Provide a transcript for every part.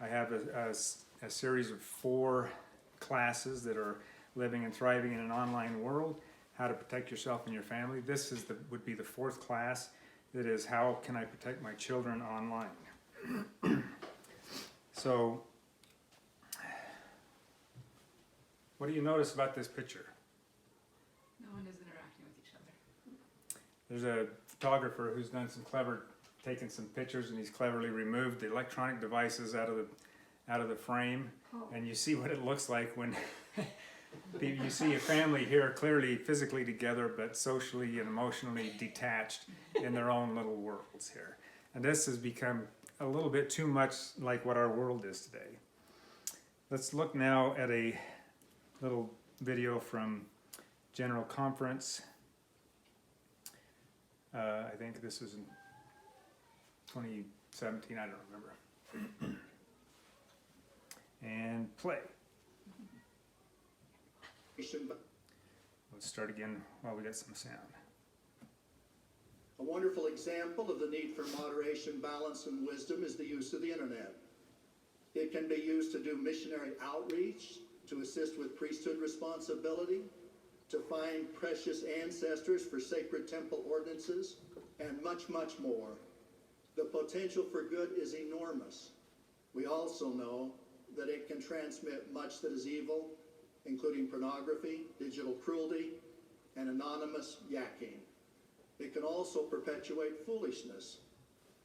I have a series of 4 classes that are living and thriving in an online world, how to protect yourself and your family. This is would be the 4th class, that is how can I protect my children online. So, what do you notice about this picture? No one is interacting with each other. There's a photographer who's done taken some pictures, and he's cleverly removed the electronic devices out of the frame, and you see what it looks like when you see a family here clearly physically together, but socially and emotionally detached in their own little worlds here. And this has become a little bit too much like what our world is today. Let's look now at a little video from General Conference. I think this was in 2017, I don't remember. And play. Let's start again while we get some sound. A wonderful example of the need for moderation, balance, and wisdom is the use of the internet. It can be used to do missionary outreach, to assist with priesthood responsibility, to find precious ancestors for sacred temple ordinances, and much, much more. The potential for good is enormous. We also know that it can transmit much that is evil, including pornography, digital cruelty, and anonymous yakking. It can also perpetuate foolishness.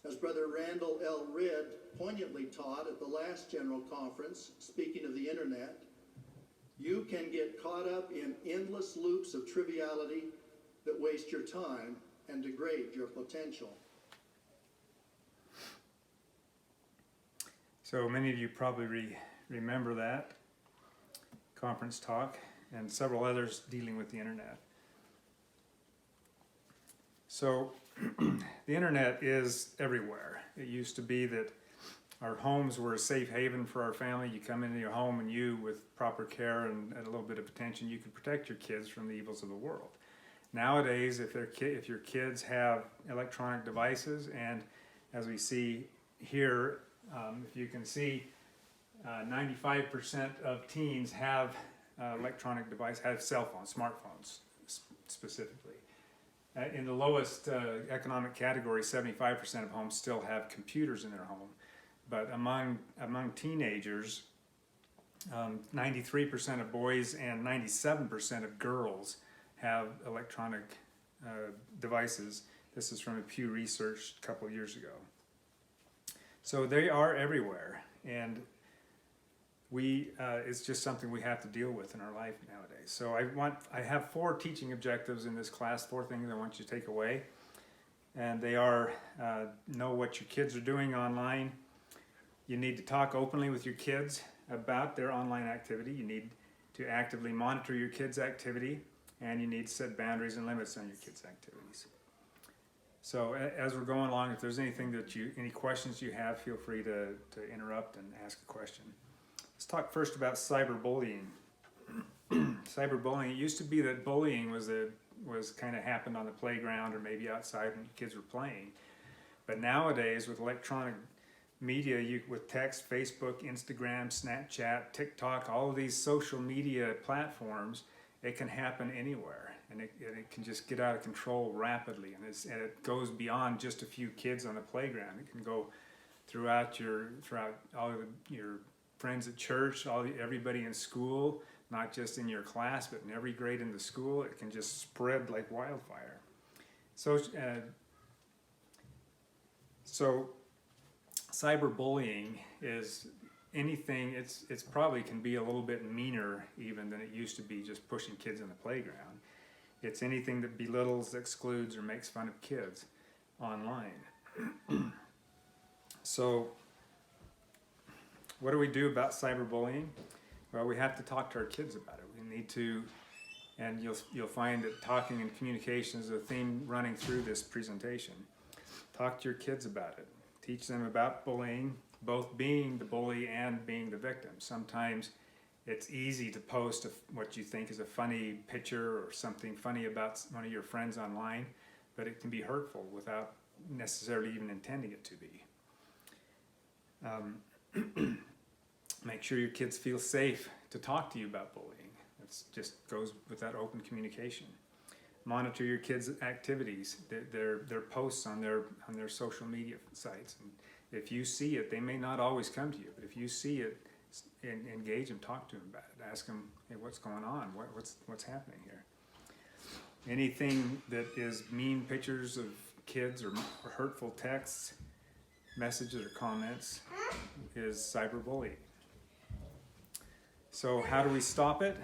As Brother Randall L. Ridd poignantly taught at the last General Conference, speaking of the internet, you can get caught up in endless loops of triviality that waste your time and degrade your potential. So many of you probably remember that conference talk and several others dealing with the internet. So the internet is everywhere. It used to be that our homes were a safe haven for our family. You come into your home and you, with proper care and a little bit of attention, you can protect your kids from the evils of the world. Nowadays, if your kids have electronic devices, and as we see here, if you can see, 95% of teens have electronic devices, have cell phones, smartphones specifically. In the lowest economic category, 75% of homes still have computers in their home. But among teenagers, 93% of boys and 97% of girls have electronic devices. This is from a Pew Research a couple of years ago. So they are everywhere, and it's just something we have to deal with in our life nowadays. So I have 4 teaching objectives in this class, 4 things I want you to take away. And they are, know what your kids are doing online. You need to talk openly with your kids about their online activity. You need to actively monitor your kids' activity, and you need to set boundaries and limits on your kids' activities. So as we're going along, if there's anything any questions you have, feel free to interrupt and ask a question. Let's talk first about cyberbullying. Cyberbullying, it used to be that bullying was kind of happened on the playground or maybe outside when kids were playing. But nowadays, with electronic media, with text, Facebook, Instagram, Snapchat, TikTok, all of these social media platforms, it can happen anywhere, and it can just get out of control rapidly, and it goes beyond just a few kids on the playground. It can go throughout all of your friends at church, everybody in school, not just in your class, but in every grade in the school. It can just spread like wildfire. So cyberbullying is anything, it's probably can be a little bit meaner even than it used to be just pushing kids in the playground. It's anything that belittles, excludes, or makes fun of kids online. So what do we do about cyberbullying? Well, we have to talk to our kids about it. We need to, and you'll find that talking and communication is a theme running through this presentation. Talk to your kids about it. Teach them about bullying, both being the bully and being the victim. Sometimes it's easy to post what you think is a funny picture or something funny about one of your friends online, but it can be hurtful without necessarily even intending it to be. Make sure your kids feel safe to talk to you about bullying. It just goes with that open communication. Monitor your kids' activities, their posts on their social media sites. And if you see it, they may not always come to you, but if you see it, engage them, talk to them about it. Ask them, hey, what's going on? What's happening here? Anything that is mean pictures of kids or hurtful texts, messages, or comments is cyberbullying. So how do we stop it?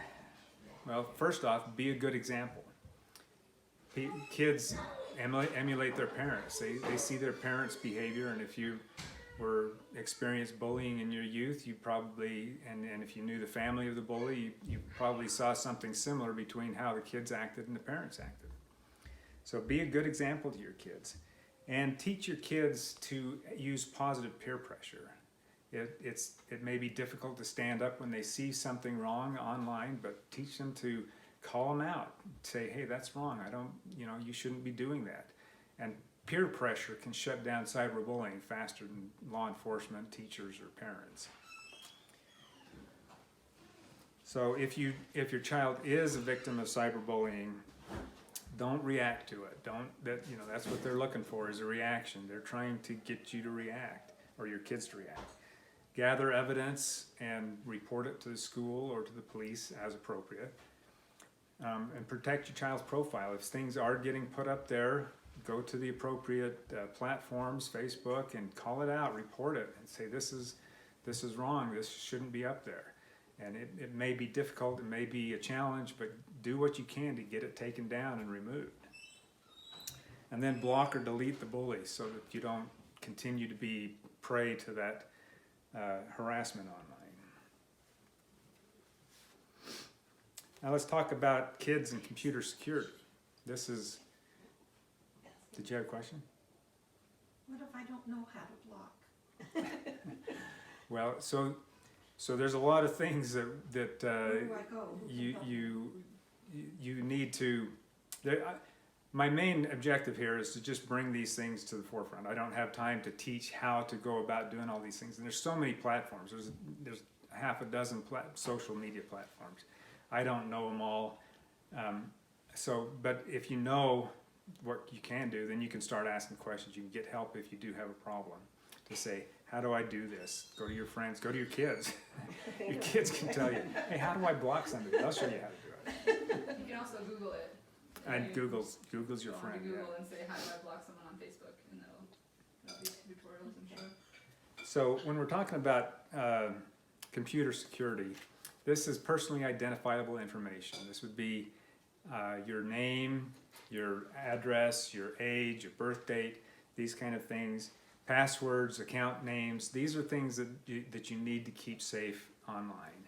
Well, first off, be a good example. Kids emulate their parents. They see their parents' behavior, and if you experienced bullying in your youth, you probably, and if you knew the family of the bully, you probably saw something similar between how the kids acted and the parents acted. So be a good example to your kids, and teach your kids to use positive peer pressure. It may be difficult to stand up when they see something wrong online, but teach them to call them out. Say, hey, that's wrong. You shouldn't be doing that. And peer pressure can shut down cyberbullying faster than law enforcement, teachers, or parents. So if your child is a victim of cyberbullying, don't react to it. That's what they're looking for, is a reaction. They're trying to get you to react, or your kids to react. Gather evidence and report it to the school or to the police as appropriate. And protect your child's profile. If things are getting put up there, go to the appropriate platforms, Facebook, and call it out, report it, and say this is wrong, this shouldn't be up there. And it may be difficult, it may be a challenge, but do what you can to get it taken down and removed. And then block or delete the bully so that you don't continue to be prey to that harassment online. Now let's talk about kids and computer security. Did you have a question? What if I don't know how to block? Well, so there's a lot of things that Where do I go? you need to. My main objective here is to just bring these things to the forefront. I don't have time to teach how to go about doing all these things. And there's so many platforms. There's half a dozen social media platforms. I don't know them all. But if you know what you can do, then you can start asking questions. You can get help if you do have a problem. To say, how do I do this? Go to your friends, go to your kids. Your kids can tell you, hey, how do I block somebody? They'll show you how to do it. You can also Google it. And Google's your friend. Google Yeah. and say, how do I block someone on Facebook? And there'll be tutorials, I'm sure. So when we're talking about computer security, this is personally identifiable information. This would be your name, your address, your age, your birth date, these kind of things. Passwords, account names, these are things that you need to keep safe online.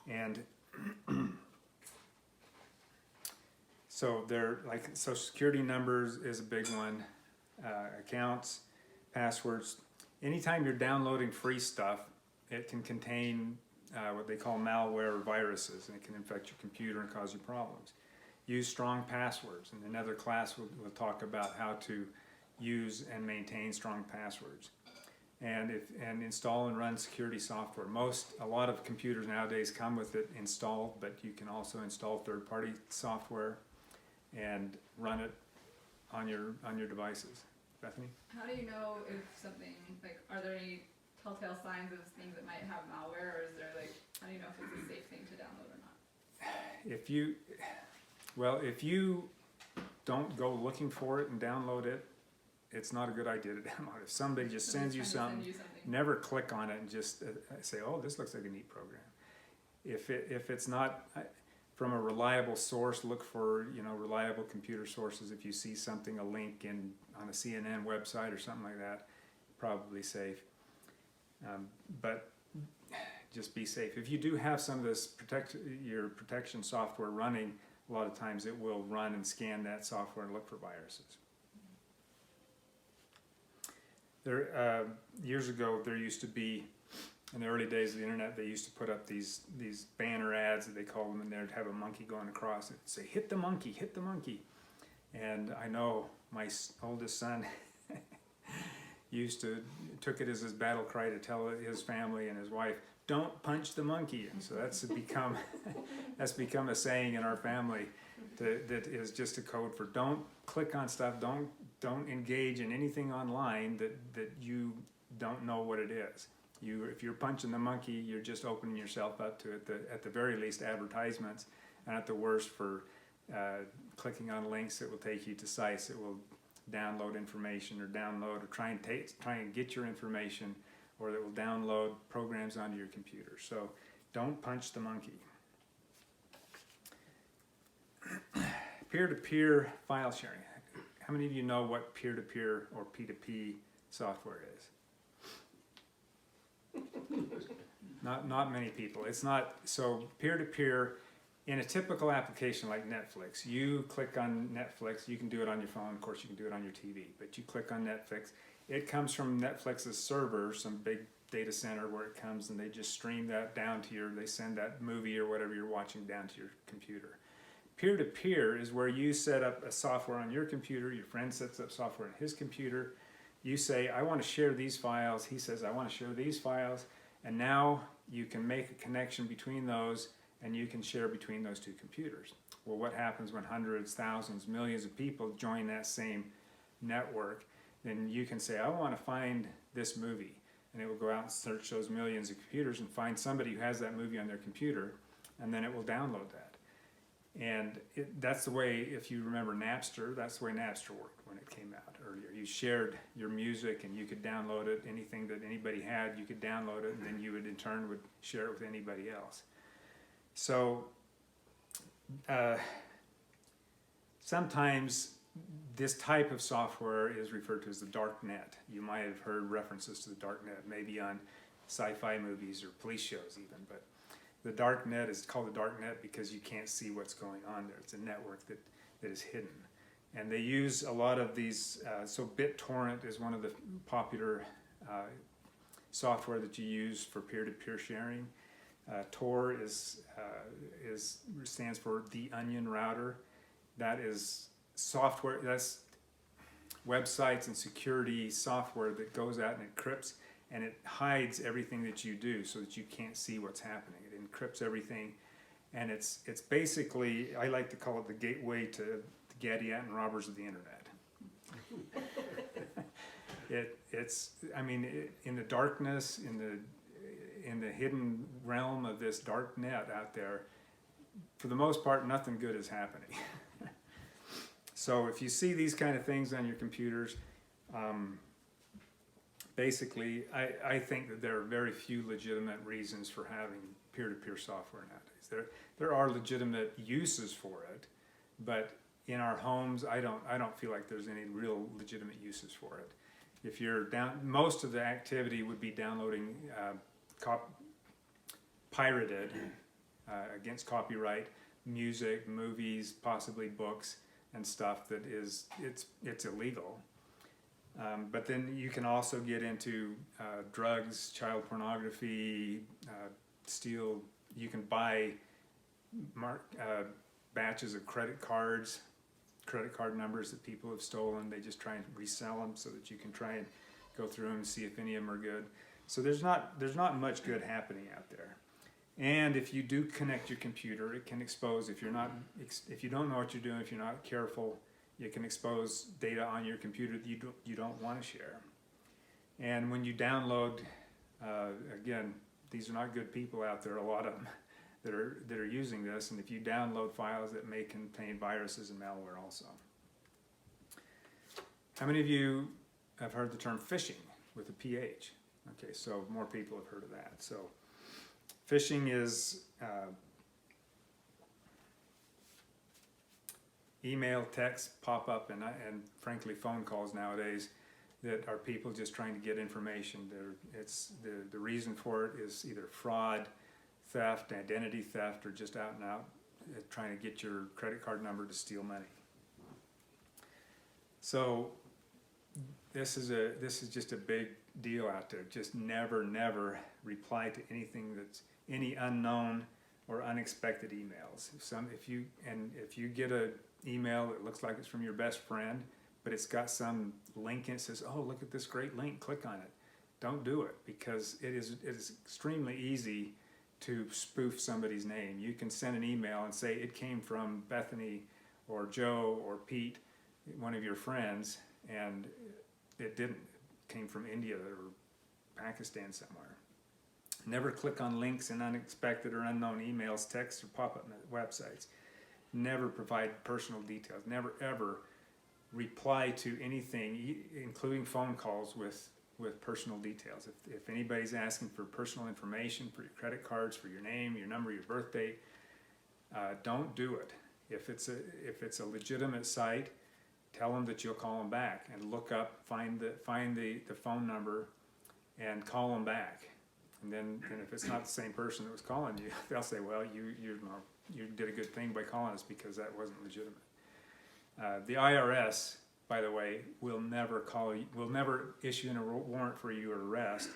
And so Social Security numbers is a big one, accounts, passwords. Anytime you're downloading free stuff, it can contain what they call malware or viruses, and it can infect your computer and cause you problems. Use strong passwords. In another class, we'll talk about how to use and maintain strong passwords, and install and run security software. A lot of computers nowadays come with it installed, but you can also install third-party software and run it on your devices. Bethany? How do you know if something, are there any telltale signs of things that might have malware, or is there how do you know if it's a safe thing to download or not? If you don't go looking for it and download it, it's not a good idea to download it. If somebody just sends you something, never click on it and just say, oh, this looks like a neat program. If it's not from a reliable source, look for reliable computer sources. If you see something, a link on a CNN website or something like that, probably safe. But just be safe. If you do have some of this your protection software running, a lot of times it will run and scan that software and look for viruses. Years ago, there used to be, in the early days of the internet, they used to put up these banner ads that they call them, and they'd have a monkey going across it and say, hit the monkey, hit the monkey. And I know my oldest son took it as his battle cry to tell his family and his wife, "Don't punch the monkey." And so that's become a saying in our family that is just a code for don't click on stuff, don't engage in anything online that you don't know what it is. If you're punching the monkey, you're just opening yourself up to at the very least advertisements, and at the worst for clicking on links that will take you to sites that will download information or try and get your information, or that will download programs onto your computer. So don't punch the monkey. Peer-to-peer file sharing. How many of you know what peer-to-peer or P2P software is? Not many people. It's not, so peer-to-peer, in a typical application like Netflix, you click on Netflix, you can do it on your phone, of course you can do it on your TV, but you click on Netflix, it comes from Netflix's server, some big data center where it comes, and they just stream that down to they send that movie or whatever you're watching down to your computer. Peer-to-peer is where you set up a software on your computer, your friend sets up software on his computer, you say, I want to share these files, he says, I want to share these files, and now you can make a connection between those, and you can share between those two computers. Well, what happens when hundreds, thousands, millions of people join that same network? Then you can say, I want to find this movie, and it will go out and search those millions of computers and find somebody who has that movie on their computer, and then it will download that. And that's the way, if you remember Napster, that's the way Napster worked when it came out earlier. You shared your music and you could download it. Anything that anybody had, you could download it, and then you would in turn share it with anybody else. So sometimes this type of software is referred to as the dark net. You might have heard references to the dark net, maybe on sci-fi movies or police shows even, but the dark net is called the dark net because you can't see what's going on there. It's a network that is hidden. And they use a lot of these, so BitTorrent is one of the popular software that you use for peer-to-peer sharing. Tor stands for the Onion Router. That is software, that's websites and security software that goes out and encrypts, and it hides everything that you do so that you can't see what's happening. It encrypts everything, and it's basically, I like to call it the gateway to the Gadianton robbers of the internet. In the darkness, in the hidden realm of this dark net out there, for the most part, nothing good is happening. So if you see these kind of things on your computers, basically, I think that there are very few legitimate reasons for having peer-to-peer software nowadays. There are legitimate uses for it, but in our homes, I don't feel like there's any real legitimate uses for it. If you're most of the activity would be downloading pirated, against copyright, music, movies, possibly books and stuff that it's illegal. But then you can also get into drugs, child pornography, you can buy batches of credit card numbers that people have stolen. They just try and resell them so that you can try and go through them and see if any of them are good. So there's not much good happening out there. And if you do connect your computer, it can expose, if you don't know what you're doing, if you're not careful, you can expose data on your computer that you don't want to share. And when you download, again, these are not good people out there, a lot of them that are using this, and if you download files that may contain viruses and malware also. How many of you have heard the term phishing with a PH? Okay, so more people have heard of that. So phishing is email, text, pop-up, and frankly phone calls nowadays that are people just trying to get information. The reason for it is either fraud, theft, identity theft, or just out and out trying to get your credit card number to steal money. So this is just a big deal out there. Just never reply to anything that's any unknown or unexpected emails. If you get an email that looks like it's from your best friend, but it's got some link and it says, oh, look at this great link, click on it. Don't do it, because it is extremely easy to spoof somebody's name. You can send an email and say it came from Bethany or Joe or Pete, one of your friends, and it didn't. It came from India or Pakistan somewhere. Never click on links in unexpected or unknown emails, texts, or pop-up websites. Never provide personal details. Never ever reply to anything, including phone calls, with personal details. If anybody's asking for personal information, for your credit cards, for your name, your number, your birth date, don't do it. If it's a legitimate site, tell them that you'll call them back, and look up, find the phone number, and call them back. And then if it's not the same person that was calling you, they'll say, well, you did a good thing by calling us, because that wasn't legitimate. The IRS, by the way, will never issue a warrant for you or arrest,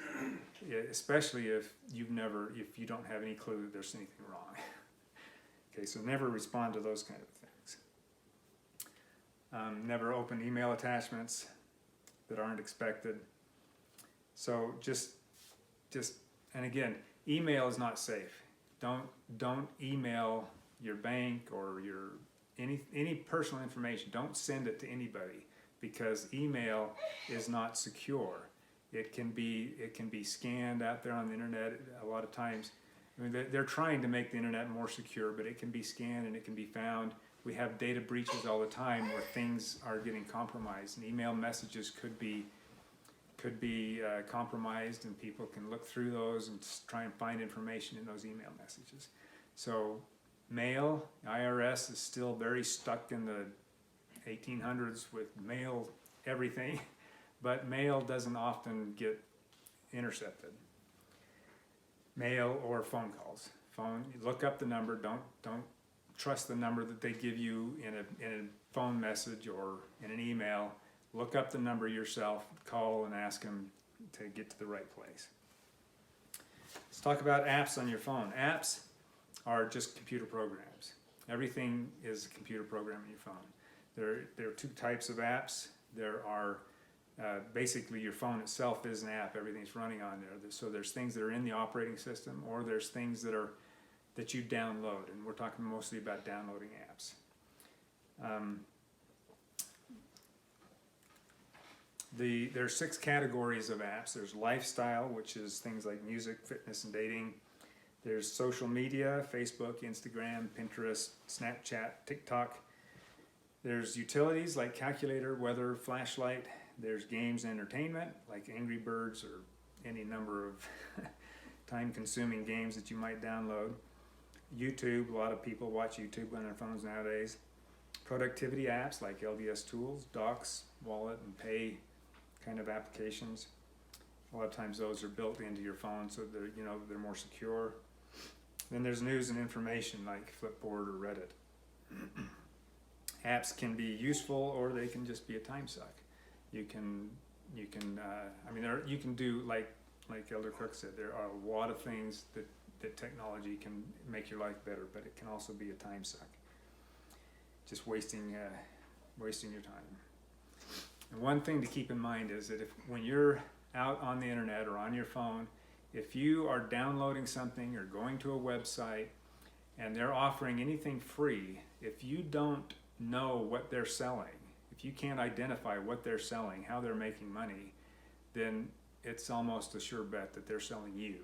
especially if you don't have any clue that there's anything wrong. Okay, so never respond to those kind of things. Never open email attachments that aren't expected. So just, and again, email is not safe. Don't email your bank or your any personal information. Don't send it to anybody, because email is not secure. It can be scanned out there on the internet a lot of times. I mean, they're trying to make the internet more secure, but it can be scanned and it can be found. We have data breaches all the time where things are getting compromised, and email messages could be compromised, and people can look through those and try and find information in those email messages. So mail, IRS is still very stuck in the 1800s with mail everything, but mail doesn't often get intercepted. Mail or phone calls. Look up the number. Don't trust the number that they give you in a phone message or in an email. Look up the number yourself, call and ask them to get to the right place. Let's talk about apps on your phone. Apps are just computer programs. Everything is a computer program on your phone. There are two types of apps. There are basically your phone itself is an app. Everything's running on there. So there's things that are in the operating system, or there's things that you download, and we're talking mostly about downloading apps. There are 6 categories of apps. There's lifestyle, which is things like music, fitness, and dating. There's social media, Facebook, Instagram, Pinterest, Snapchat, TikTok. There's utilities like calculator, weather, flashlight. There's games and entertainment like Angry Birds or any number of time-consuming games that you might download. YouTube, a lot of people watch YouTube on their phones nowadays. Productivity apps like LDS Tools, Docs, Wallet, and Pay kind of applications. A lot of times those are built into your phone, so they're more secure. Then there's news and information like Flipboard or Reddit. Apps can be useful, or they can just be a time suck. You can do like Elder Cook said. There are a lot of things that technology can make your life better, but it can also be a time suck. Just wasting your time. And one thing to keep in mind is that when you're out on the internet or on your phone, if you are downloading something or going to a website and they're offering anything free, if you don't know what they're selling, if you can't identify what they're selling, how they're making money, then it's almost a sure bet that they're selling you.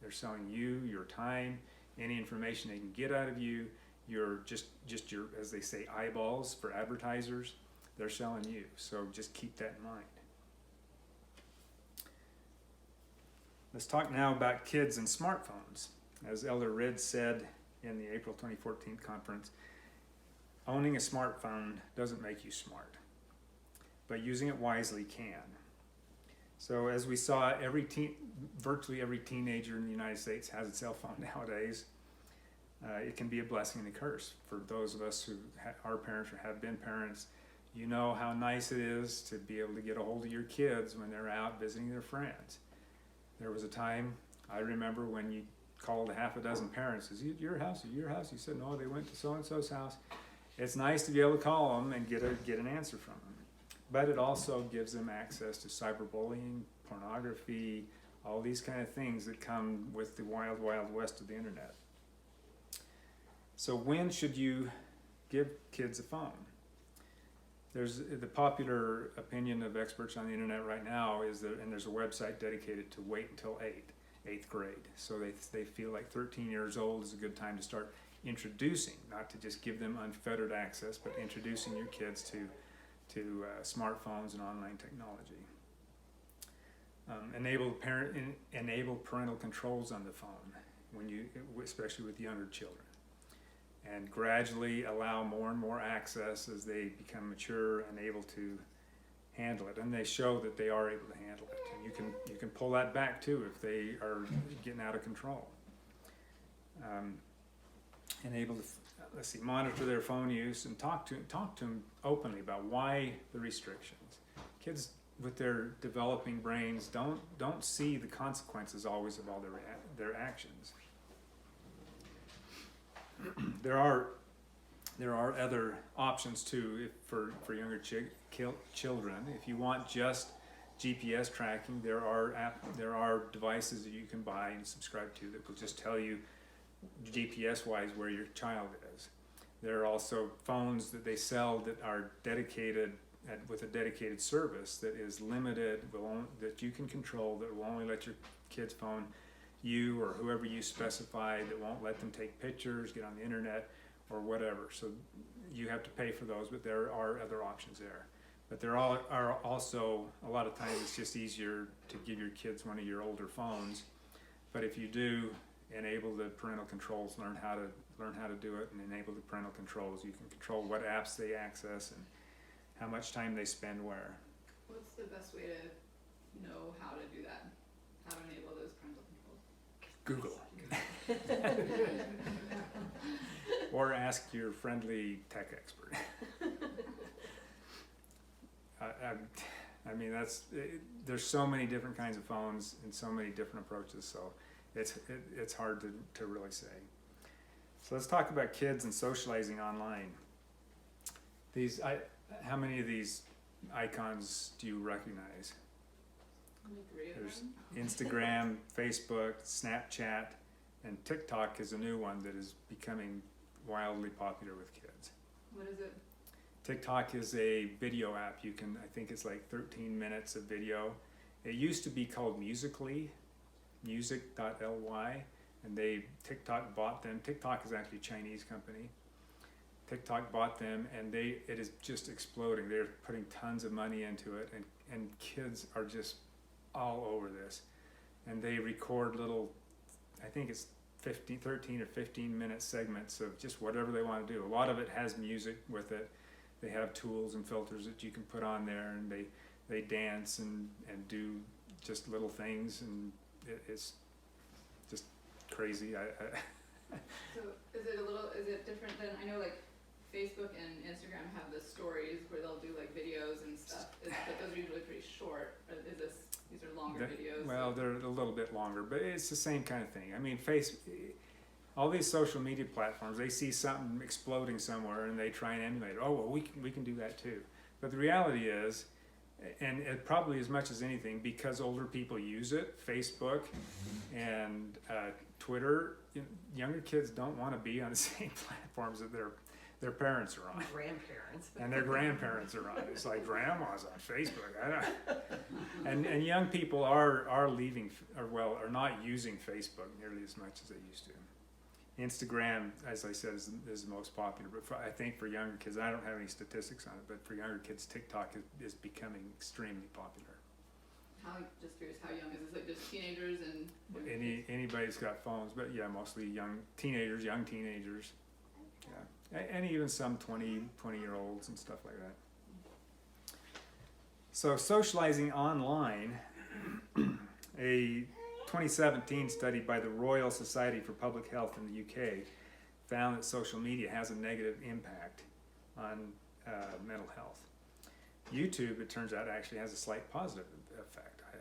They're selling you, your time, any information they can get out of you, your just your, as they say, eyeballs for advertisers. They're selling you. So just keep that in mind. Let's talk now about kids and smartphones. As Elder Ridd said in the April 2014 conference, owning a smartphone doesn't make you smart, but using it wisely can. So as we saw, virtually every teenager in the United States has a cell phone nowadays. It can be a blessing and a curse for those of us who are parents or have been parents. You know how nice it is to be able to get a hold of your kids when they're out visiting their friends. There was a time, I remember, when you called a half a dozen parents. Is it your house? Or your house? You said, no, they went to so-and-so's house. It's nice to be able to call them and get an answer from them. but it also gives them access to cyberbullying, pornography, all these kind of things that come with the wild, wild west of the internet. So when should you give kids a phone? There's the popular opinion of experts on the internet right now is that, and there's a website dedicated to wait until eighth grade. So they feel like 13 years old is a good time to start introducing, not to just give them unfettered access, but introducing your kids to smartphones and online technology. Enable parental controls on the phone especially with younger children, and gradually allow more and more access as they become mature and able to handle it. And they show that they are able to handle it. And you can pull that back too if they are getting out of control. Monitor their phone use and talk to them openly about why the restrictions. Kids with their developing brains don't see the consequences always of all their actions. There are other options too for younger children. If you want just GPS tracking, there are devices that you can buy and subscribe to that will just tell you GPS-wise where your child is. There are also phones that they sell that are dedicated with a dedicated service that is limited, that you can control, that will only let your kid's phone you or whoever you specify, that won't let them take pictures, get on the internet, or whatever. So you have to pay for those, but there are other options there. But there are also, a lot of times it's just easier to give your kids one of your older phones. But if you do enable the parental controls, learn how to do it, and enable the parental controls, you can control what apps they access and how much time they spend where. What's the best way to know how to do that? How to enable those parental controls? Google. Or ask your friendly tech expert. I mean, there's so many different kinds of phones and so many different approaches, so it's hard to really say. So let's talk about kids and socializing online. How many of these icons do you recognize? There's Instagram, Facebook, Snapchat, and TikTok is a new one that is becoming wildly popular with kids. What is it? TikTok is a video app. I think it's like 13 minutes of video. It used to be called Musical.ly, music.ly, and TikTok bought them. TikTok is actually a Chinese company. TikTok bought them, and it is just exploding. They're putting tons of money into it, and kids are just all over this. And they record little, I think it's 13 or 15 minute segments of just whatever they want to do. A lot of it has music with it. They have tools and filters that you can put on there, and they dance and do just little things, and it's just crazy. So is it different than, I know like Facebook and Instagram have the stories where they'll do like videos and stuff, but those are usually pretty short. These are longer videos? Well, they're a little bit longer, but it's the same kind of thing. I mean, all these social media platforms, they see something exploding somewhere and they try and emulate it. Oh, well, we can do that too. But the reality is, and it probably as much as anything, because older people use it, Facebook and Twitter, younger kids don't want to be on the same platforms that their parents are on. Grandparents. And their grandparents are on. It's like grandma's on Facebook. And young people are leaving, are not using Facebook nearly as much as they used to. Instagram, as I said, is the most popular. But I think for younger kids, I don't have any statistics on it, but for younger kids, TikTok is becoming extremely popular. Just curious, how young is this? Like just teenagers and? Anybody's got phones, but yeah, mostly young teenagers. Yeah, and even some 20-year-olds and stuff like that. So socializing online, a 2017 study by the Royal Society for Public Health in the UK found that social media has a negative impact on mental health. YouTube, it turns out, actually has a slight positive effect. I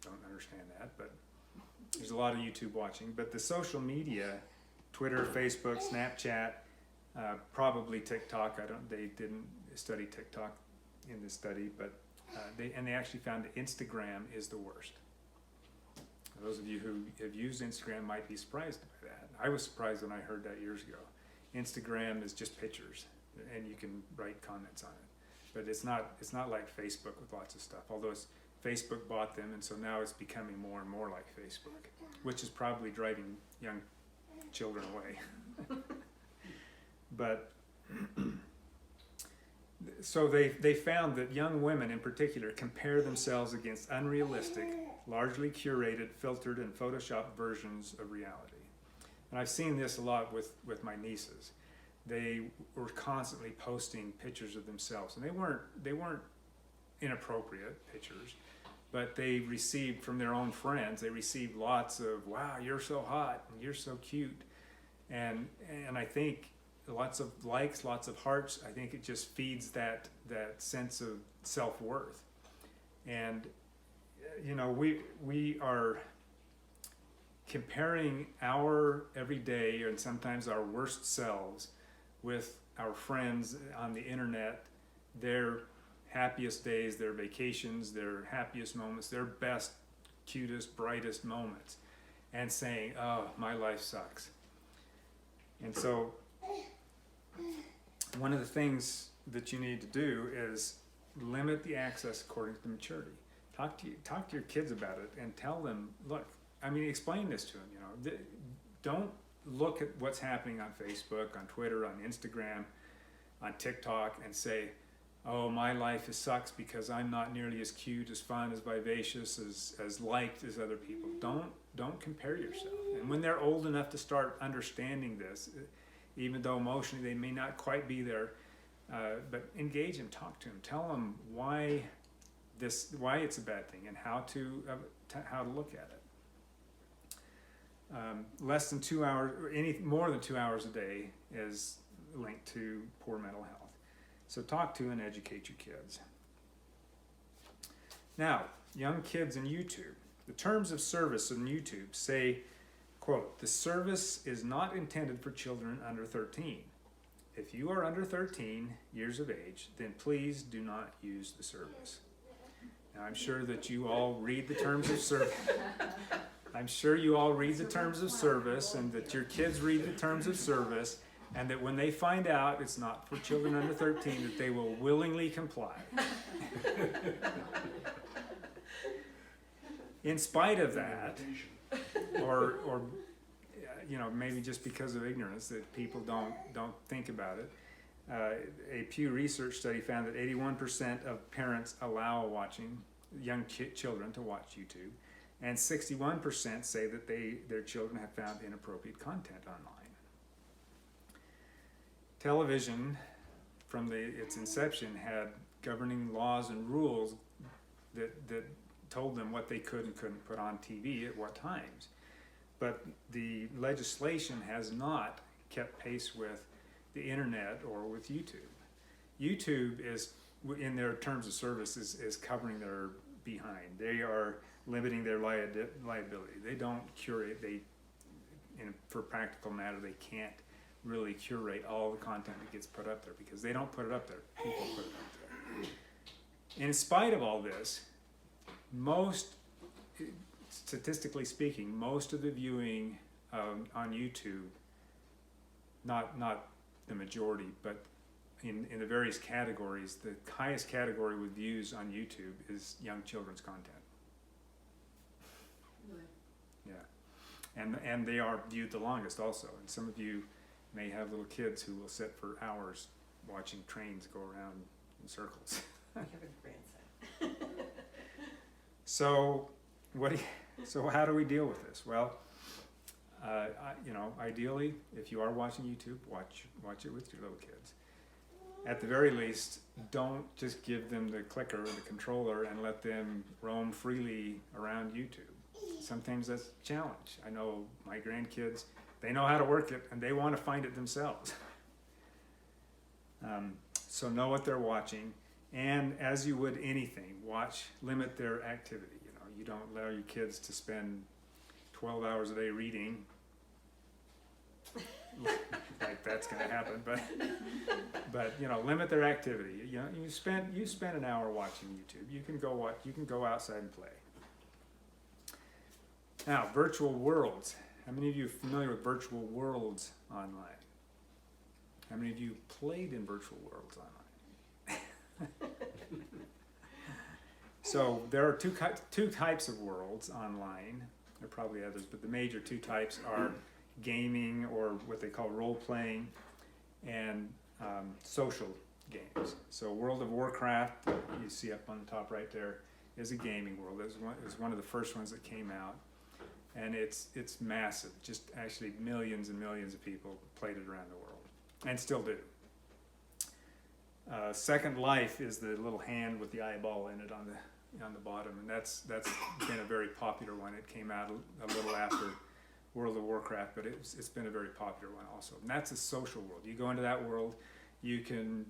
don't understand that, but there's a lot of YouTube watching. But the social media, Twitter, Facebook, Snapchat, probably TikTok. They didn't study TikTok in this study, but they actually found that Instagram is the worst. Those of you who have used Instagram might be surprised by that. I was surprised when I heard that years ago. Instagram is just pictures, and you can write comments on it. But it's not like Facebook with lots of stuff. Although Facebook bought them, and so now it's becoming more and more like Facebook, which is probably driving young children away. But so they found that young women in particular compare themselves against unrealistic, largely curated, filtered, and photoshopped versions of reality. And I've seen this a lot with my nieces. They were constantly posting pictures of themselves, and they weren't inappropriate pictures, but they received from their own friends, they received lots of, wow, you're so hot, and you're so cute. And I think lots of likes, lots of hearts, I think it just feeds that sense of self-worth. And you know, we are comparing our everyday and sometimes our worst selves with our friends on the internet, their happiest days, their vacations, their happiest moments, their best, cutest, brightest moments, and saying, oh, my life sucks. And so one of the things that you need to do is limit the access according to the maturity. Talk to your kids about it and tell them, look, I mean, explain this to them, you know. Don't look at what's happening on Facebook, on Twitter, on Instagram, on TikTok and say, oh, my life sucks because I'm not nearly as cute, as fun, as vivacious, as liked as other people. Don't compare yourself. And when they're old enough to start understanding this, even though emotionally they may not quite be there, but engage them, talk to them, tell them why it's a bad thing and how to look at it. Less than 2 hours, or more than 2 hours a day is linked to poor mental health. So talk to and educate your kids. Now, young kids in YouTube. The terms of service on YouTube say, quote, the service is not intended for children under 13. If you are under 13 years of age, then please do not use the service. Now, I'm sure that you all read the terms of service. I'm sure you all read the terms of service and that your kids read the terms of service, and that when they find out it's not for children under 13, that they will willingly comply. In spite of that, or you know, maybe just because of ignorance that people don't think about it, a Pew Research study found that 81% of parents allow young children to watch YouTube, and 61% say that their children have found inappropriate content online. Television, from its inception, had governing laws and rules that told them what they could and couldn't put on TV at what times. But the legislation has not kept pace with the internet or with YouTube. YouTube is, in their terms of service, is covering their behind. They are limiting their liability. They don't curate. For practical matter, they can't really curate all the content that gets put up there because they don't put it up there. People put it up there. In spite of all this, statistically speaking, most of the viewing on YouTube, not the majority, but in the various categories, the highest category with views on YouTube is young children's content. Really? Yeah, and they are viewed the longest also. And some of you may have little kids who will sit for hours watching trains go around in circles. I have a grandson. So how do we deal with this? Well, ideally, if you are watching YouTube, watch it with your little kids. At the very least, don't just give them the clicker or the controller and let them roam freely around YouTube. Sometimes that's a challenge. I know my grandkids, they know how to work it and they want to find it themselves. So know what they're watching, and as you would anything, limit their activity. You don't allow your kids to spend 12 hours a day reading like that's going to happen, but you know, limit their activity. You know, you spend an hour watching YouTube. You can go outside and play. Now, virtual worlds. How many of you are familiar with virtual worlds online? How many of you played in virtual worlds online? So there are two types of worlds online. There are probably others, but the major two types are gaming, or what they call role-playing, and social games. So World of Warcraft, that you see up on the top right there, is a gaming world. It was one of the first ones that came out. And it's massive. Just actually millions and millions of people played it around the world, and still do. Second Life is the little hand with the eyeball in it on the bottom, and that's been a very popular one. It came out a little after World of Warcraft, but it's been a very popular one also. And that's a social world. You go into that world, you can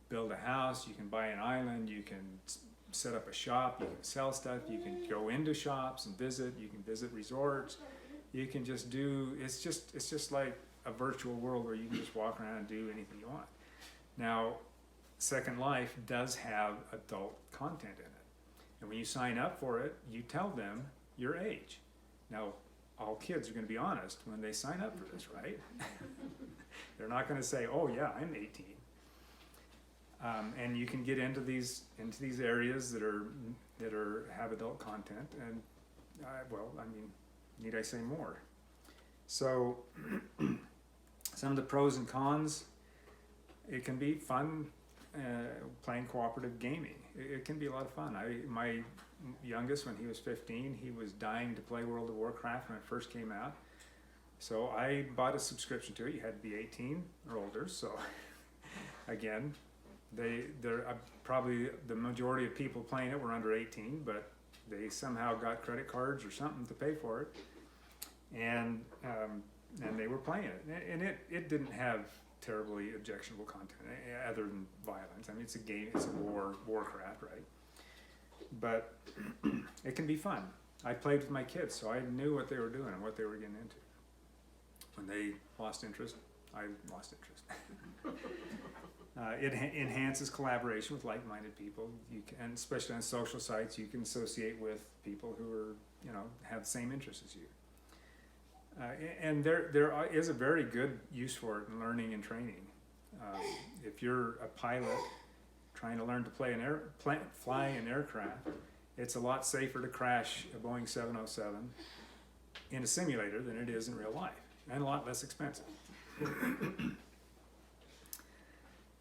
build a house, you can buy an island, you can set up a shop, you can sell stuff, you can go into shops and visit, you can visit resorts, you can just do, it's just like a virtual world where you can just walk around and do anything you want. Now, Second Life does have adult content in it. And when you sign up for it, you tell them your age. Now, all kids are going to be honest when they sign up for this, right? They're not going to say, oh yeah, I'm 18. And you can get into these areas that have adult content, and well, I mean, need I say more? So some of the pros and cons: it can be fun playing cooperative gaming. It can be a lot of fun. My youngest, when he was 15, he was dying to play World of Warcraft when it first came out. So I bought a subscription to it. You had to be 18 or older. So again, they're probably the majority of people playing it were under 18, but they somehow got credit cards or something to pay for it, and they were playing it, and it didn't have terribly objectionable content other than violence. I mean, it's a game, it's a Warcraft, right? But it can be fun. I played with my kids, so I knew what they were doing and what they were getting into. When they lost interest, I lost interest. It enhances collaboration with like-minded people. And especially on social sites, you can associate with people who are, have the same interests as you. And there is a very good use for it in learning and training. If you're a pilot trying to learn to fly an aircraft, it's a lot safer to crash a Boeing 707 in a simulator than it is in real life, and a lot less expensive.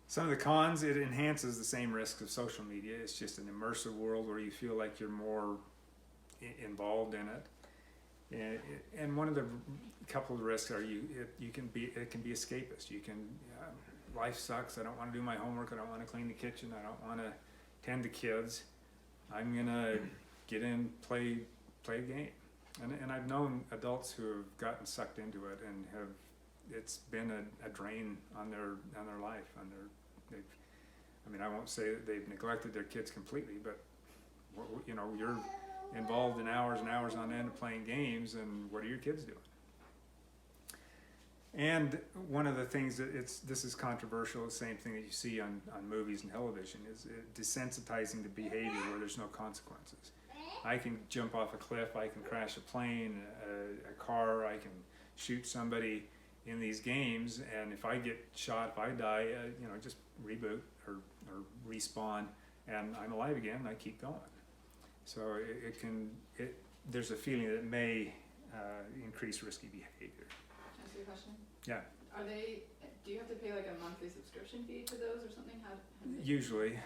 Some of the cons: it enhances the same risks of social media. It's just an immersive world where you feel like you're more involved in it. And one of the couple of risks are it can be escapist. You can life sucks. I don't want to do my homework. I don't want to clean the kitchen. I don't want to tend the kids. I'm gonna get in, play a game. And I've known adults who have gotten sucked into it and it's been a drain on their life, I won't say that they've neglected their kids completely, but you're involved in hours and hours on end playing games, and what are your kids doing? And one of the things this is controversial, the same thing that you see on movies and television, is desensitizing the behavior where there's no consequences. I can jump off a cliff, I can crash a plane, a car, I can shoot somebody in these games, and if I get shot, if I die, just reboot or respawn, and I'm alive again, and I keep going. So there's a feeling that it may increase risky behavior. Can I ask you a question? Yeah. Do you have to pay like a monthly subscription fee to those or something? Usually,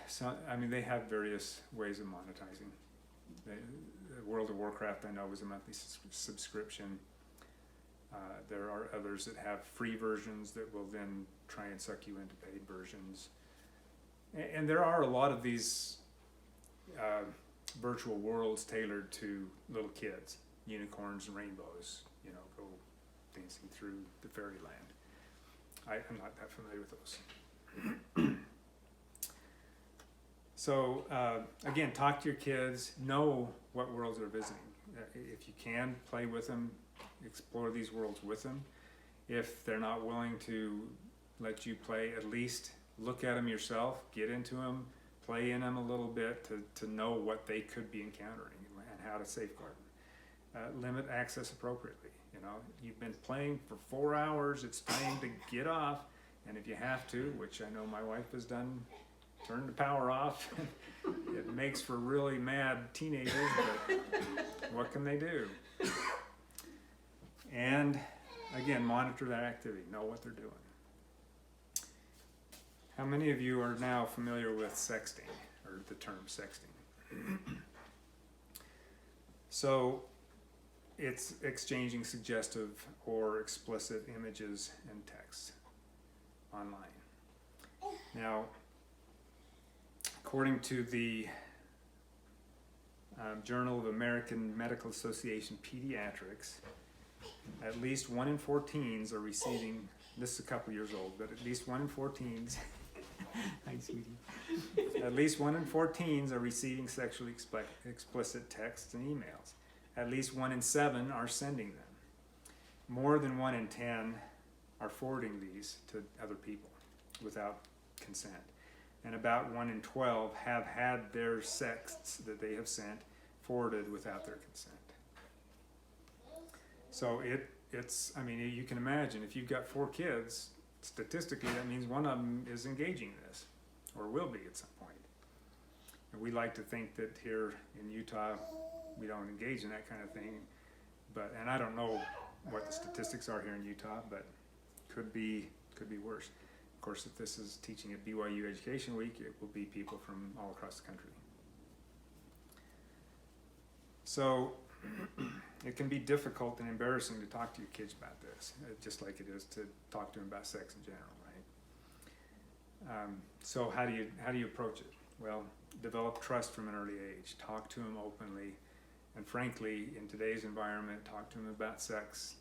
they have various ways of monetizing. The World of Warcraft, I know, was a monthly subscription. There are others that have free versions that will then try and suck you into paid versions. And there are a lot of these virtual worlds tailored to little kids, unicorns and rainbows, go dancing through the fairyland. I'm not that familiar with those. So again, talk to your kids, know what worlds they're visiting. If you can, play with them, explore these worlds with them. If they're not willing to let you play, at least look at them yourself, get into them, play in them a little bit to know what they could be encountering and how to safeguard them. Limit access appropriately. You know, you've been playing for 4 hours, it's time to get off, and if you have to, which I know my wife has done, turn the power off. It makes for really mad teenagers, but what can they do? And again, monitor that activity, know what they're doing. How many of you are now familiar with sexting, or the term sexting? So, it's exchanging suggestive or explicit images and texts online. Now, according to the Journal of American Medical Association Pediatrics, at least 1 in 4 teens are receiving, this is a couple years old, but at least 1 in 4 teens, hi sweetie, at least 1 in 4 teens are receiving sexually explicit texts and emails. At least 1 in 7 are sending them. More than 1 in 10 are forwarding these to other people without consent. And about 1 in 12 have had their sexts that they have sent forwarded without their consent. So it's, I mean, you can imagine if you've got 4 kids, statistically that means one of them is engaging in this, or will be at some point. And we like to think that here in Utah, we don't engage in that kind of thing, but, and I don't know what the statistics are here in Utah, but could be worse. Of course, if this is teaching at BYU Education Week, it will be people from all across the country. So it can be difficult and embarrassing to talk to your kids about this, just like it is to talk to them about sex in general, right? So how do you approach it? Well, develop trust from an early age. Talk to them openly, and frankly, in today's environment, talk to them about sex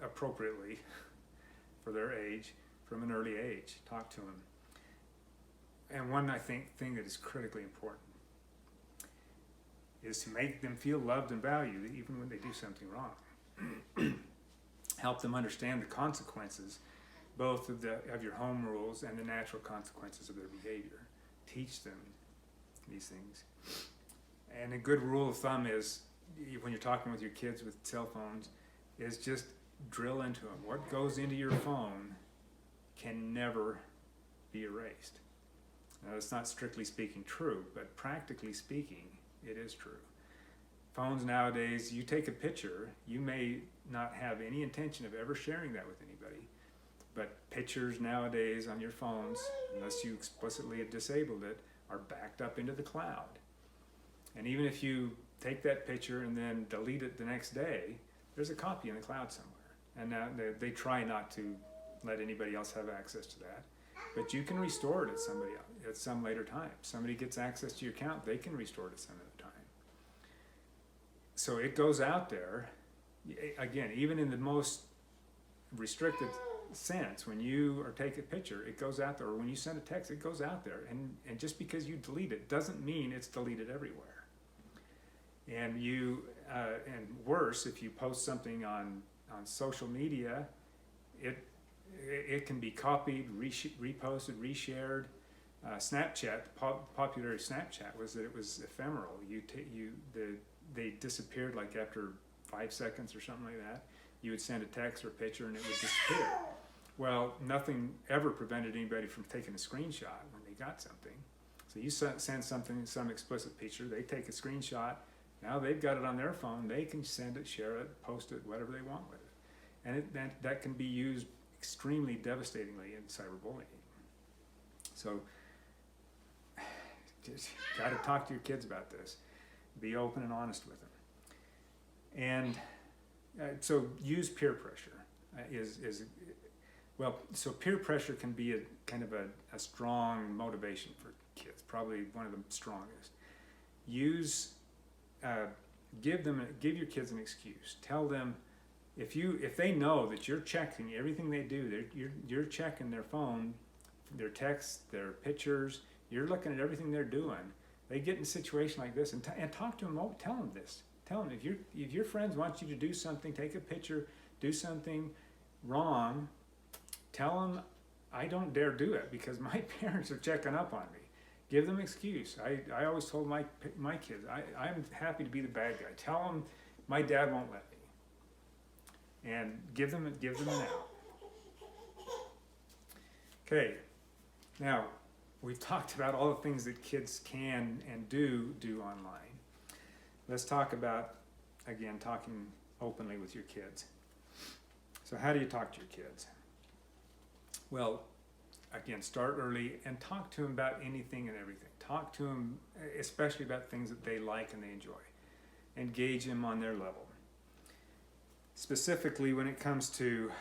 appropriately for their age from an early age. Talk to them. And one, I think, thing that is critically important is to make them feel loved and valued even when they do something wrong. Help them understand the consequences, both of your home rules and the natural consequences of their behavior. Teach them these things. And a good rule of thumb is, when you're talking with your kids with cell phones, is just drill into them. What goes into your phone can never be erased. Now, that's not strictly speaking true, but practically speaking, it is true. Phones nowadays, you take a picture, you may not have any intention of ever sharing that with anybody, but pictures nowadays on your phones, unless you explicitly have disabled it, are backed up into the cloud. And even if you take that picture and then delete it the next day, there's a copy in the cloud somewhere. And now they try not to let anybody else have access to that, but you can restore it at some later time. Somebody gets access to your account, they can restore it at some other time. So it goes out there, again, even in the most restricted sense, when you are taking a picture, it goes out there, or when you send a text, it goes out there. And just because you delete it doesn't mean it's deleted everywhere. And and worse, if you post something on social media, it can be copied, reposted, reshared. Snapchat, the popularity of Snapchat was that it was ephemeral. They disappeared like after 5 seconds or something like that. You would send a text or a picture and it would disappear. Well, nothing ever prevented anybody from taking a screenshot when they got something. So you send something, some explicit picture, they take a screenshot. Now they've got it on their phone. They can send it, share it, post it, whatever they want with it. And that can be used extremely devastatingly in cyberbullying. So, just got to talk to your kids about this. Be open and honest with them. And so use peer pressure. So peer pressure can be a kind of a strong motivation for kids, probably one of the strongest. Give your kids an excuse. Tell them, if they know that you're checking everything they do, you're checking their phone, their texts, their pictures, you're looking at everything they're doing. They get in a situation like this and talk to them. Tell them this. Tell them if your friends want you to do something, take a picture, do something, wrong, tell them, I don't dare do it because my parents are checking up on me. Give them excuse. I always told my kids, I'm happy to be the bad guy. Tell them my dad won't let me. And give them an out. Okay, now we've talked about all the things that kids can and do online. Let's talk about, again, talking openly with your kids. So how do you talk to your kids? Well, again, start early and talk to them about anything and everything. Talk to them especially about things that they like and they enjoy. Engage them on their level. Specifically when it comes to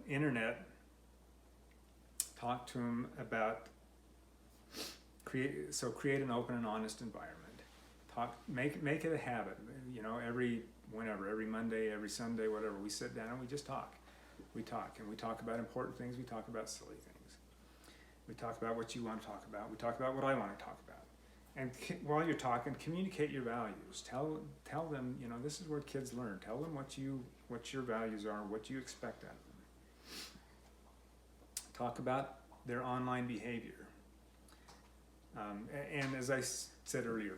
internet, talk to them about create an open and honest environment. Make it a habit. Every Monday, every Sunday, whatever, we sit down and we just talk. We talk about important things. We talk about silly things. We talk about what you want to talk about. We talk about what I want to talk about. And while you're talking, communicate your values. Tell them, this is where kids learn. Tell them what your values are, what you expect out of them. Talk about their online behavior. And as I said earlier,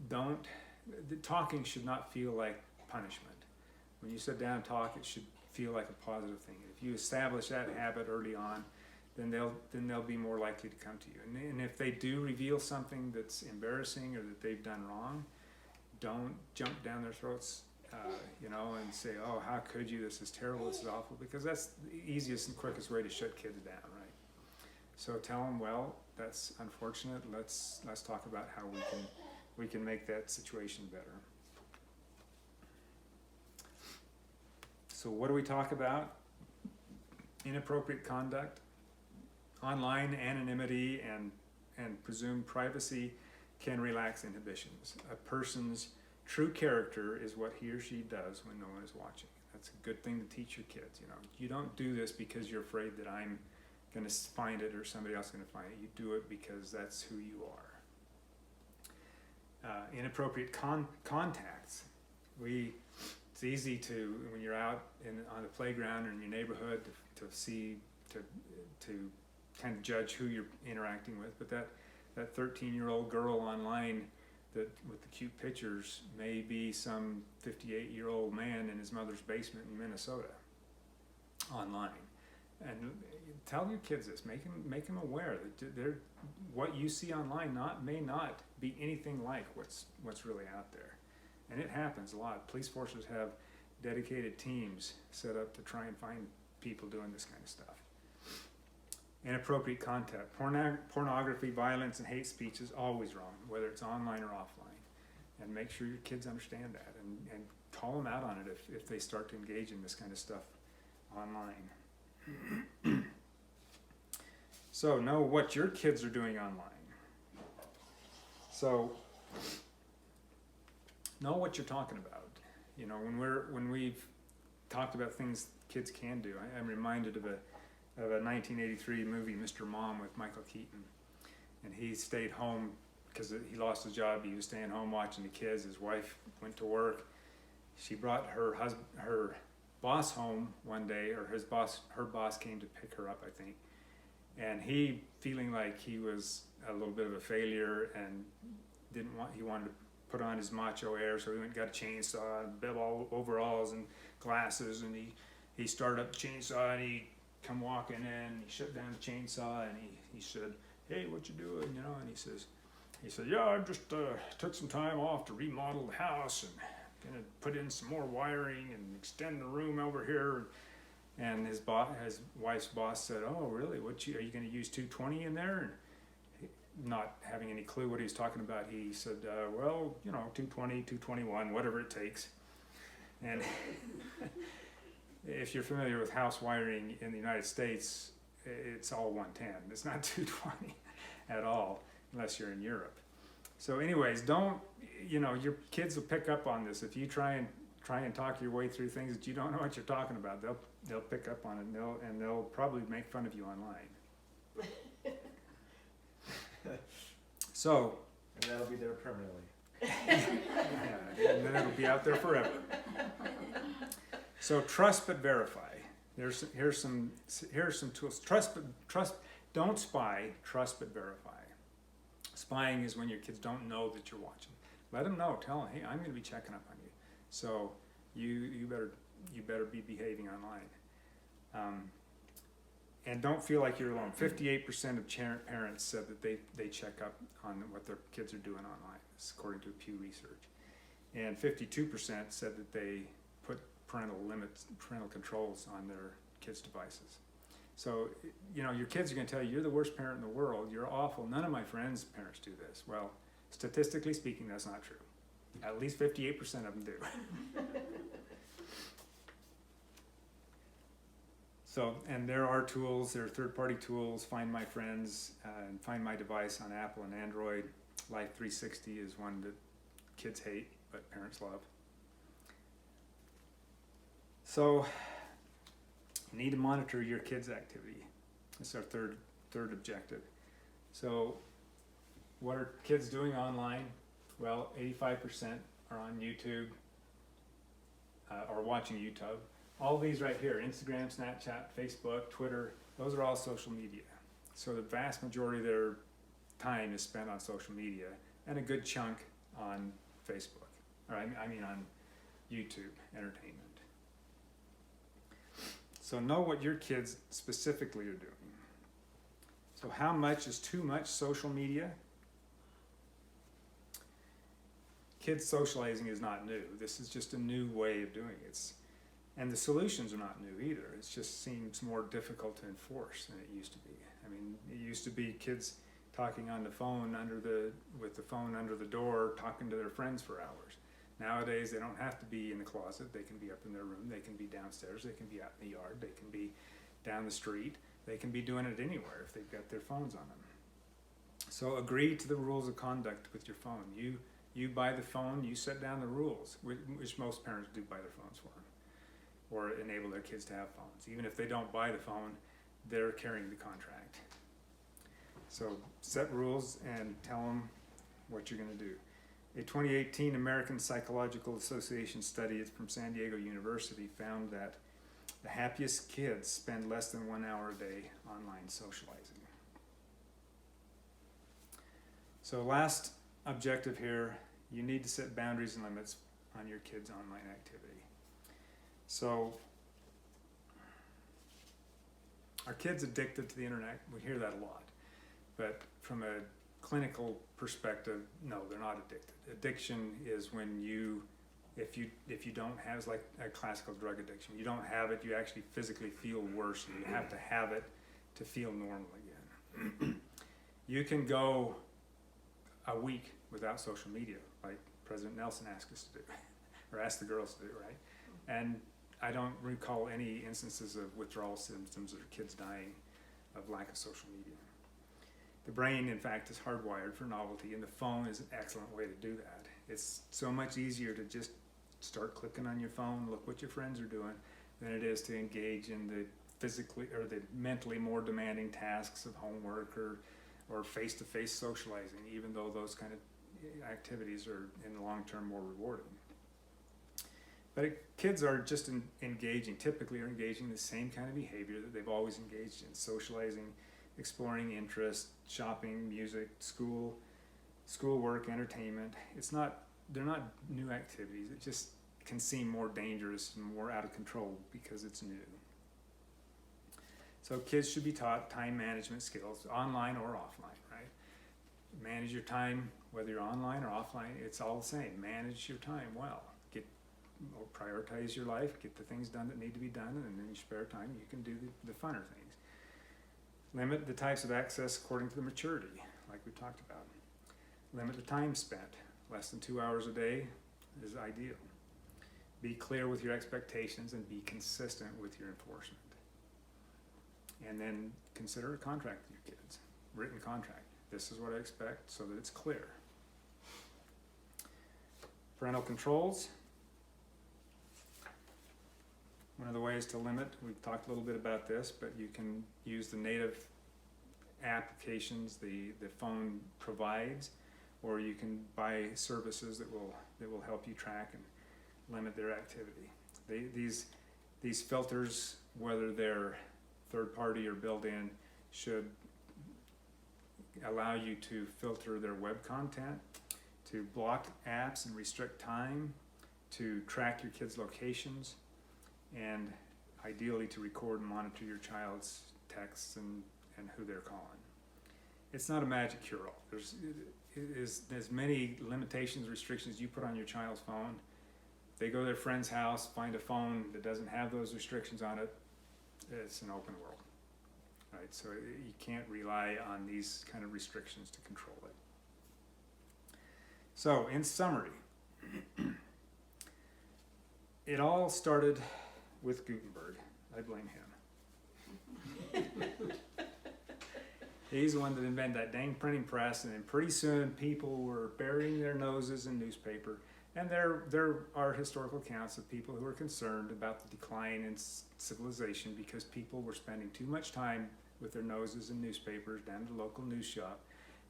the talking should not feel like punishment. When you sit down and talk, it should feel like a positive thing. If you establish that habit early on, then they'll be more likely to come to you. And if they do reveal something that's embarrassing or that they've done wrong, don't jump down their throats, and say, "Oh, how could you? This is terrible. This is awful." Because that's the easiest and quickest way to shut kids down, right? So tell them, "Well, that's unfortunate. Let's talk about how we can make that situation better." So what do we talk about? Inappropriate conduct, online anonymity, and presumed privacy can relax inhibitions. A person's true character is what he or she does when no one is watching. That's a good thing to teach your kids. You don't do this because you're afraid that I'm going to find it or somebody else is going to find it. You do it because that's who you are. Inappropriate contacts. It's easy to, when you're out on the playground or in your neighborhood, to kind of judge who you're interacting with. But that 13-year-old girl online with the cute pictures may be some 58-year-old man in his mother's basement in Minnesota online. And tell your kids this. Make them aware that what you see online may not be anything like what's really out there. And it happens a lot. Police forces have dedicated teams set up to try and find people doing this kind of stuff. Inappropriate content. Pornography, violence, and hate speech is always wrong, whether it's online or offline. And make sure your kids understand that and call them out on it if they start to engage in this kind of stuff online. So know what your kids are doing online. So know what you're talking about. When we've talked about things kids can do, I'm reminded of a 1983 movie, Mr. Mom, with Michael Keaton. And he stayed home because he lost his job. He was staying home watching the kids. His wife went to work. She brought her boss home one day, or her boss came to pick her up, I think. And he, feeling like he was a little bit of a failure and he wanted to put on his macho air, so he went and got a chainsaw, overalls and glasses, and he started up the chainsaw, and he come walking in, he shut down the chainsaw, and he said, "Hey, what you doing?" And he said, "Yeah, I just took some time off to remodel the house and gonna put in some more wiring and extend the room over here." And his wife's boss said, "Oh, really? Are you gonna use 220 in there?" And not having any clue what he was talking about, he said, "Well, 220, 221, whatever it takes." And if you're familiar with house wiring in the United States, it's all 110. It's not 220 at all, unless you're in Europe. So anyways, your kids will pick up on this. If you try and talk your way through things that you don't know what you're talking about, they'll pick up on it, and they'll probably make fun of you online. So, and that'll be there permanently. yeah, and then it'll be out there forever. So trust but verify. Here's some tools. Don't spy, trust but verify. Spying is when your kids don't know that you're watching. Let them know, tell them, hey, I'm gonna be checking up on you. So you better be behaving online. And don't feel like you're alone. 58% of parents said that they check up on what their kids are doing online. This is according to Pew Research. And 52% said that they put parental controls on their kids' devices. So, your kids are going to tell you, you're the worst parent in the world, you're awful, none of my friends' parents do this. Well, statistically speaking, that's not true. At least 58% of them do. So, and there are tools, there are third-party tools, Find My Friends, and Find My Device on Apple and Android. Life 360 is one that kids hate, but parents love. So, you need to monitor your kids' activity. That's our third objective. So, what are kids doing online? Well, 85% are on YouTube, or watching YouTube. All these right here, Instagram, Snapchat, Facebook, Twitter, those are all social media. So the vast majority of their time is spent on social media, and a good chunk on Facebook, or I mean on YouTube entertainment. So know what your kids specifically are doing. So how much is too much social media? Kids socializing is not new. This is just a new way of doing it. And the solutions are not new either. It just seems more difficult to enforce than it used to be. I mean, it used to be kids talking on the phone with the phone under the door, talking to their friends for hours. Nowadays, they don't have to be in the closet. They can be up in their room. They can be downstairs. They can be out in the yard. They can be down the street. They can be doing it anywhere if they've got their phones on them. So agree to the rules of conduct with your phone. You buy the phone, you set down the rules, which most parents do buy their phones for them, or enable their kids to have phones. Even if they don't buy the phone, they're carrying the contract. So set rules and tell them what you're going to do. A 2018 American Psychological Association study from San Diego University found that the happiest kids spend less than 1 hour a day online socializing. So last objective here, you need to set boundaries and limits on your kids' online activity. So, are kids addicted to the internet? We hear that a lot. But from a clinical perspective, no, they're not addicted. Addiction is when if you don't have, it's like a classical drug addiction. You don't have it, you actually physically feel worse, and you have to have it to feel normal again. You can go a week without social media, like President Nelson asked us to do, or asked the girls to do, right? And I don't recall any instances of withdrawal symptoms or kids dying of lack of social media. The brain, in fact, is hardwired for novelty, and the phone is an excellent way to do that. It's so much easier to just start clicking on your phone, look what your friends are doing, than it is to engage in the physically or the mentally more demanding tasks of homework or face-to-face socializing, even though those kind of activities are in the long term more rewarding. But kids are just typically are engaging in the same kind of behavior that they've always engaged in: socializing, exploring interests, shopping, music, schoolwork, entertainment. They're not new activities. It just can seem more dangerous and more out of control because it's new. So kids should be taught time management skills, online or offline, right? Manage your time, whether you're online or offline, it's all the same. Manage your time well. Prioritize your life, get the things done that need to be done, and in your spare time you can do the funner things. Limit the types of access according to the maturity, like we talked about. Limit the time spent. Less than 2 hours a day is ideal. Be clear with your expectations and be consistent with your enforcement. And then consider a contract with your kids, written contract. This is what I expect, so that it's clear. Parental controls. One of the ways to limit, we've talked a little bit about this, but you can use the native applications the phone provides, or you can buy services that will help you track and limit their activity. These These filters, whether they're third party or built in, should allow you to filter their web content, to block apps and restrict time, to track your kids' locations, and ideally to record and monitor your child's texts and who they're calling. It's not a magic cure-all. There's many limitations, restrictions you put on your child's phone. They go to their friend's house, find a phone that doesn't have those restrictions on it, it's an open world. Right? So you can't rely on these kind of restrictions to control it. So in summary, it all started with Gutenberg. I blame him. He's the one that invented that dang printing press, and then pretty soon people were burying their noses in newspaper. And there are historical accounts of people who were concerned about the decline in civilization because people were spending too much time with their noses in newspapers down at the local news shop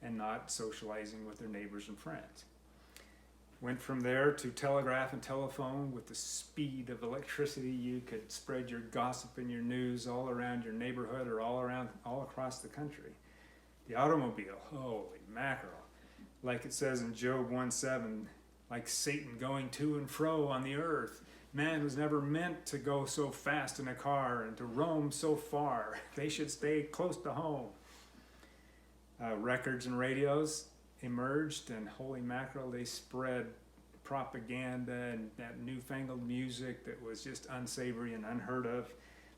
and not socializing with their neighbors and friends. Went from there to telegraph and telephone. With the speed of electricity, you could spread your gossip and your news all around your neighborhood or all across the country. The automobile, holy mackerel. Like it says in Job 1:7, like Satan going to and fro on the earth. Man was never meant to go so fast in a car and to roam so far. They should stay close to home. Records and radios emerged, and holy mackerel, they spread propaganda and that newfangled music that was just unsavory and unheard of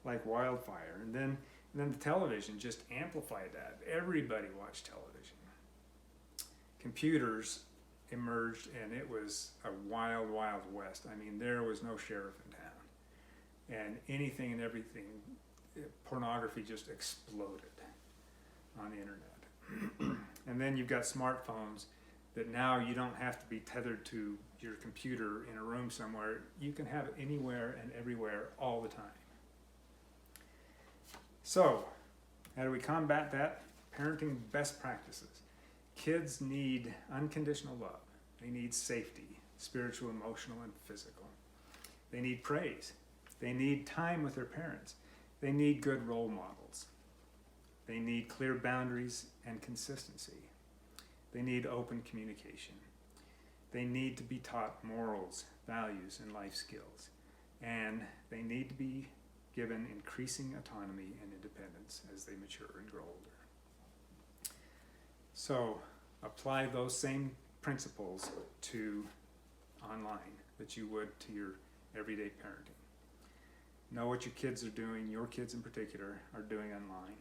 like wildfire. And then the television just amplified that. Everybody watched television. Computers emerged, and it was a wild, wild west. I mean, there was no sheriff in town. And anything and everything, pornography just exploded on the internet. And then you've got smartphones that now you don't have to be tethered to your computer in a room somewhere. You can have it anywhere and everywhere all the time. So, how do we combat that? Parenting best practices. Kids need unconditional love. They need safety, spiritual, emotional, and physical. They need praise. They need time with their parents. They need good role models. They need clear boundaries and consistency. They need open communication. They need to be taught morals, values, and life skills. And they need to be given increasing autonomy and independence as they mature and grow older. So apply those same principles to online that you would to your everyday parenting. Know what your kids are doing, your kids in particular, are doing online.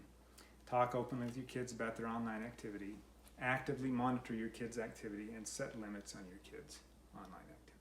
Talk openly with your kids about their online activity. Actively monitor your kids' activity and set limits on your kids' online activity.